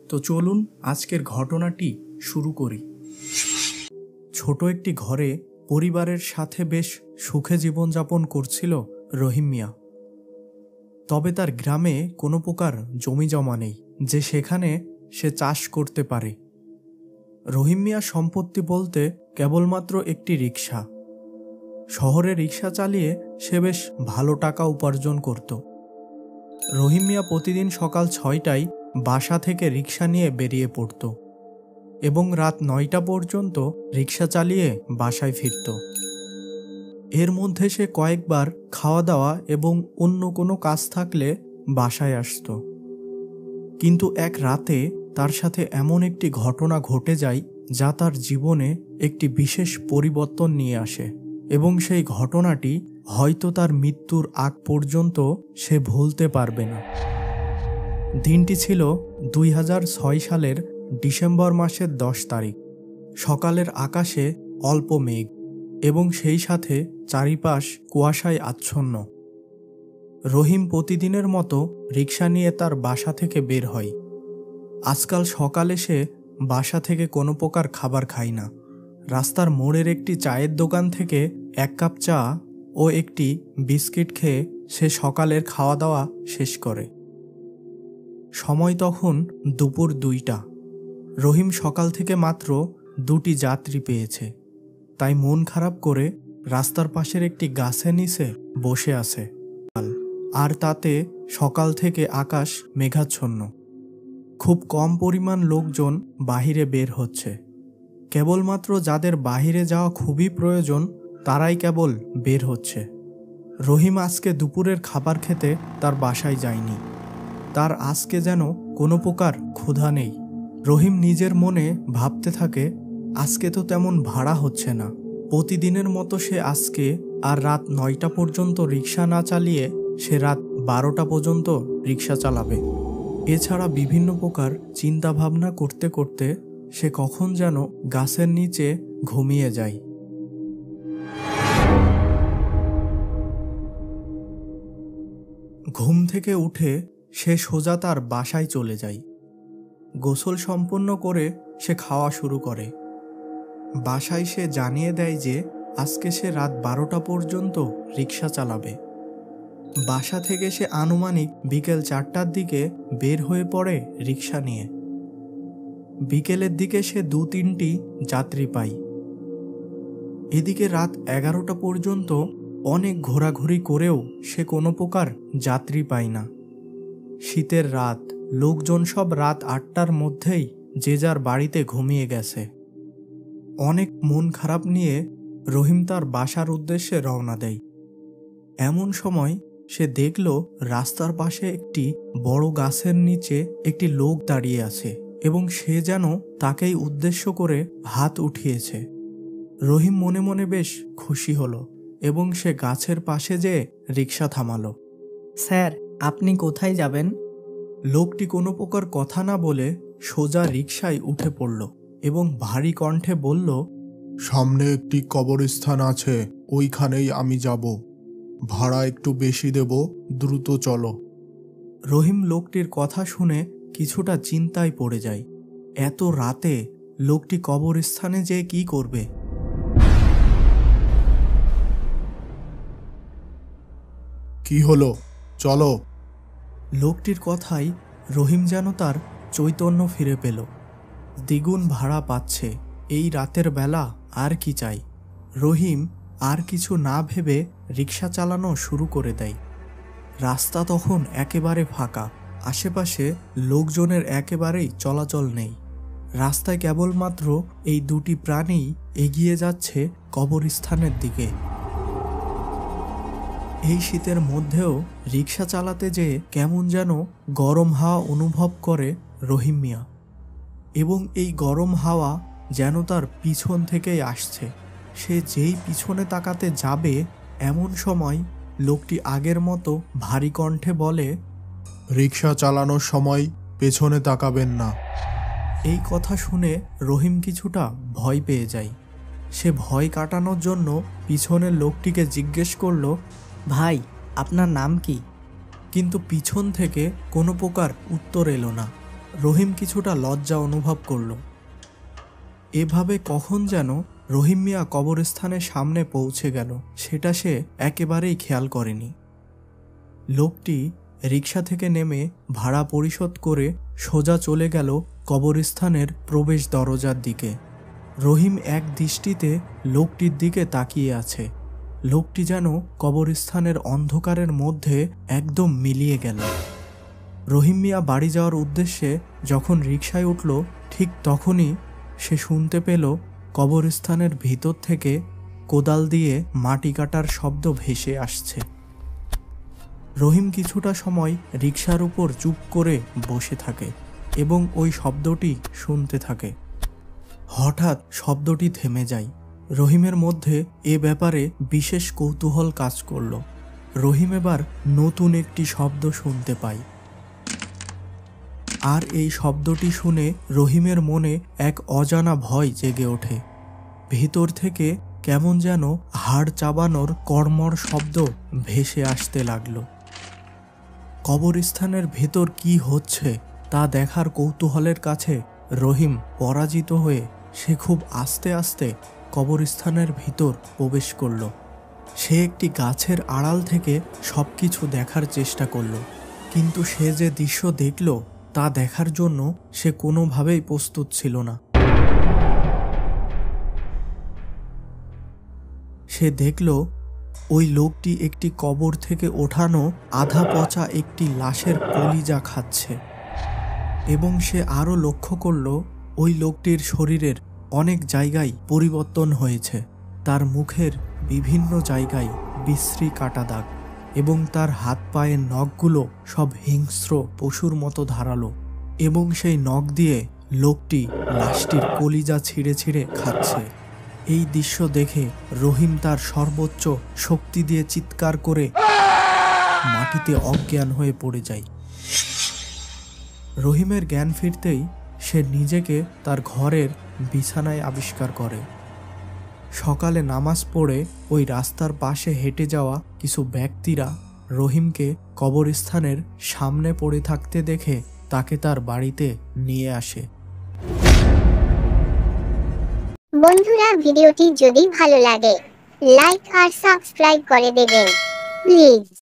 তো চলুন আজকের ঘটনাটি শুরু করি। ছোট একটি ঘরে পরিবারের সাথে বেশ সুখে জীবনযাপন করছিল রহিম মিয়া। তবে তার গ্রামে কোনো প্রকার জমি জমা নেই যে সেখানে সে চাষ করতে পারে। রহিম মিয়ার সম্পত্তি বলতে কেবলমাত্র একটি রিক্সা। শহরে রিক্সা চালিয়ে সে বেশ ভালো টাকা উপার্জন করত। রহিম মিয়া প্রতিদিন সকাল 6টায় বাসা থেকে রিক্সা নিয়ে বেরিয়ে পড়ত এবং রাত 9টা পর্যন্ত রিক্সা চালিয়ে বাসায় ফিরত। এর মধ্যে সে কয়েকবার খাওয়া দাওয়া এবং অন্য কোনো কাজ থাকলে বাসায় আসত। কিন্তু এক রাতে তার সাথে এমন একটি ঘটনা ঘটে যায় যা তার জীবনে একটি বিশেষ পরিবর্তন নিয়ে আসে এবং সেই ঘটনাটি হয়তো তার মৃত্যুর আগ পর্যন্ত সে ভুলতে পারবে না। দিনটি ছিল 2006 সালের ডিসেম্বর মাসের 10 তারিখ। সকালের আকাশে অল্প মেঘ এবং সেই সাথে চারিপাশ কুয়াশায় আচ্ছন্ন। রহিম প্রতিদিনের মতো রিক্সা নিয়ে তার বাসা থেকে বের হয়। আজকাল সকালে সে বাসা থেকে কোনো প্রকার খাবার খায় না। রাস্তার মোড়ের একটি চায়ের দোকান থেকে 1 কাপ চা ও একটি বিস্কিট খেয়ে সে সকালের খাওয়া দাওয়া শেষ করে। সময় তখন দুপুর 2টা। রহিম সকাল থেকে মাত্র 2টি যাত্রী পেয়েছে, তাই মন খারাপ করে রাস্তার পাশের একটি গাছের নিচে বসে আছে। আর তাতে সকাল থেকে আকাশ মেঘাচ্ছন্ন। খুব কম পরিমাণ লোকজন বাহিরে বের হচ্ছে। কেবলমাত্র যাদের বাহিরে যাওয়া খুবই প্রয়োজন তারাই কেবল বের হচ্ছে। রহিম আজকে দুপুরের খাবার খেতে তার বাসায় যায়নি। তার আজকে যেন কোনো প্রকার ক্ষুধা নেই। রহিম নিজের মনে ভাবতে থাকে, আজকে তো তেমন ভাড়া হচ্ছে না। প্রতিদিনের মতো সে আজকে আর রাত 9টা পর্যন্ত রিক্সা না চালিয়ে সে রাত 12টা পর্যন্ত রিক্সা চালাবে। এছাড়া বিভিন্ন প্রকার চিন্তা ভাবনা করতে করতে সে কখন যেন গাছের নিচে ঘুমিয়ে যায়। ঘুম থেকে উঠে সে সোজা তার বাসায় চলে যায়। গোসল সম্পন্ন করে সে খাওয়া শুরু করে। বাসায় সে জানিয়ে দেয় যে আজকে সে রাত 12টা পর্যন্ত রিক্সা চালাবে। বাসা থেকে সে আনুমানিক বিকেল 4টার দিকে বের হয়ে পড়ে রিক্সা নিয়ে। বিকেলের দিকে সে 2-3টি যাত্রী পায়। এদিকে রাত 11টা পর্যন্ত অনেক ঘোরাঘুরি করেও সে কোনো প্রকার যাত্রী পায় না। শীতের রাত, লোকজন সব রাত 8টার মধ্যেই যে যার বাড়িতে ঘুমিয়ে গেছে। অনেক মন খারাপ নিয়ে রহিম তার বাসার উদ্দেশ্যে রওনা দেয়। এমন সময় সে দেখল রাস্তার পাশে একটি বড় গাছের নিচে একটি লোক দাঁড়িয়ে আছে এবং সে যেন তাকেই উদ্দেশ্য করে হাত উঠিয়েছে। রহিম মনে মনে বেশ খুশি হলো এবং সে গাছের পাশে যেয়ে রিক্সা থামালো। স্যার, আপনি কোথায় যাবেন? লোকটি কোনো প্রকার কথা না বলে সোজা রিক্সায় উঠে পড়ল এবং ভারী কণ্ঠে বলল, সামনে একটি কবরস্থান আছে, ওইখানেই আমি যাব। ভাড়া একটু বেশি দেব, দ্রুত চলো। রহিম লোকটির কথা শুনে কিছুটা চিন্তায় পড়ে যায়। এত রাতে লোকটি কবরস্থানে যেয়ে কি করবে? কি হলো, চলো। লোকটির কথাই রহিম যেন তার চৈতন্য ফিরে পেল। দ্বিগুণ ভাড়া পাচ্ছে, এই রাতের বেলা আর কি চাই। রহিম আর কিছু না ভেবে রিক্সা চালানো শুরু করে দেয়। রাস্তা তখন একেবারে ফাঁকা, আশেপাশে লোকজনের একেবারেই চলাচল নেই। রাস্তায় কেবলমাত্র এই 2টি প্রাণী এগিয়ে যাচ্ছে কবরস্থানের দিকে। এই শীতের মধ্যেও রিক্সা চালাতে যেয়ে কেমন যেন গরম হাওয়া অনুভব করে রহিম মিয়া, এবং এই গরম হাওয়া যেন তার পিছন থেকেই আসছে। সে যেই পিছনে তাকাতে যাবে এমন সময় লোকটি আগের মতো ভারী কণ্ঠে বলে, রিক্সা চালানোর সময় পেছনে তাকাবেন না। এই কথা শুনে রহিম কিছুটা ভয় পেয়ে যায়। সে ভয় কাটানোর জন্য পিছনের লোকটিকে জিজ্ঞেস করল, ভাই, আপনার নাম কি? কিন্তু পিছন থেকে কোনো প্রকার উত্তর এলো না। রহিম কিছুটা লজ্জা অনুভব করল। এভাবে কখন যেন রহিম মিয়া কবরস্থানের সামনে পৌঁছে গেল সেটা সে একেবারেই খেয়াল করেনি। লোকটি রিকশা থেকে নেমে ভাড়া পরিশোধ করে সোজা চলে গেল কবরস্থানের প্রবেশ দরজার দিকে। রহিম এক দৃষ্টিতে লোকটির দিকে তাকিয়ে আছে। লোকটি যেন কবরস্থানের অন্ধকারের মধ্যে একদম মিলিয়ে গেল। রহিম মিয়া বাড়ি যাওয়ার উদ্দেশ্যে যখন রিকশায় উঠল, ঠিক তখনই সে শুনতে পেল কবরস্থানের ভিতর থেকে কোদাল দিয়ে মাটি কাটার শব্দ ভেসে আসছে। রহিম কিছুটা সময় রিকশার উপর চুপ করে বসে থাকে এবং ওই শব্দটি শুনতে থাকে। হঠাৎ শব্দটি থেমে যায়। রহিমের মধ্যে এ ব্যাপারে বিশেষ কৌতূহল কাজ করল। রহিম এবার নতুন একটি শব্দ শুনতে পায়। আর এই শব্দটি শুনে রহিমের মনে এক অজানা ভয় জেগে ওঠে। ভিতর থেকে কেমন যেন হাড় চাবানোর কর্মর শব্দ ভেসে আসতে লাগলো। কবরস্থানের ভেতর কি হচ্ছে তা দেখার কৌতূহলের কাছে রহিম পরাজিত হয়ে সে খুব আস্তে আস্তে কবরস্থানের ভিতর প্রবেশ করল। সে একটি গাছের আড়াল থেকে সবকিছু দেখার চেষ্টা করল, কিন্তু সে যে দৃশ্য দেখল তা দেখার জন্য সে কোনোভাবেই প্রস্তুত ছিল না। সে দেখল ওই লোকটি একটি কবর থেকে ওঠানো আধা পচা একটি লাশের কলিজা খাচ্ছে, এবং সে আরও লক্ষ্য করল ওই লোকটির শরীরের অনেক জায়গায় পরিবর্তন হয়েছে। তার মুখের বিভিন্ন জায়গায় বিশ্রী কাটা দাগ এবং তার হাত পায়ের নখগুলো সব হিংস্র পশুর মতো ধারালো, এবং সেই নখ দিয়ে লোকটি লাশটির কলিজা ছিঁড়ে ছিঁড়ে খাচ্ছে। এই দৃশ্য দেখে রহিম তার সর্বোচ্চ শক্তি দিয়ে চিৎকার করে মাটিতে অজ্ঞান হয়ে পড়ে যায়। রহিমের জ্ঞান ফিরতেই সে নিজেকে তার ঘরের বিছানায় আবিষ্কার করে। সকালে নামাজ পড়ে ওই রাস্তার পাশে হেঁটে যাওয়া কিছু ব্যক্তিরা রহিমকে কবরস্থানের সামনে পড়ে থাকতে দেখে তাকে তার বাড়িতে নিয়ে আসে। বন্ধুরা, ভিডিওটি যদি ভালো লাগে লাইক আর সাবস্ক্রাইব করে দেবেন প্লিজ।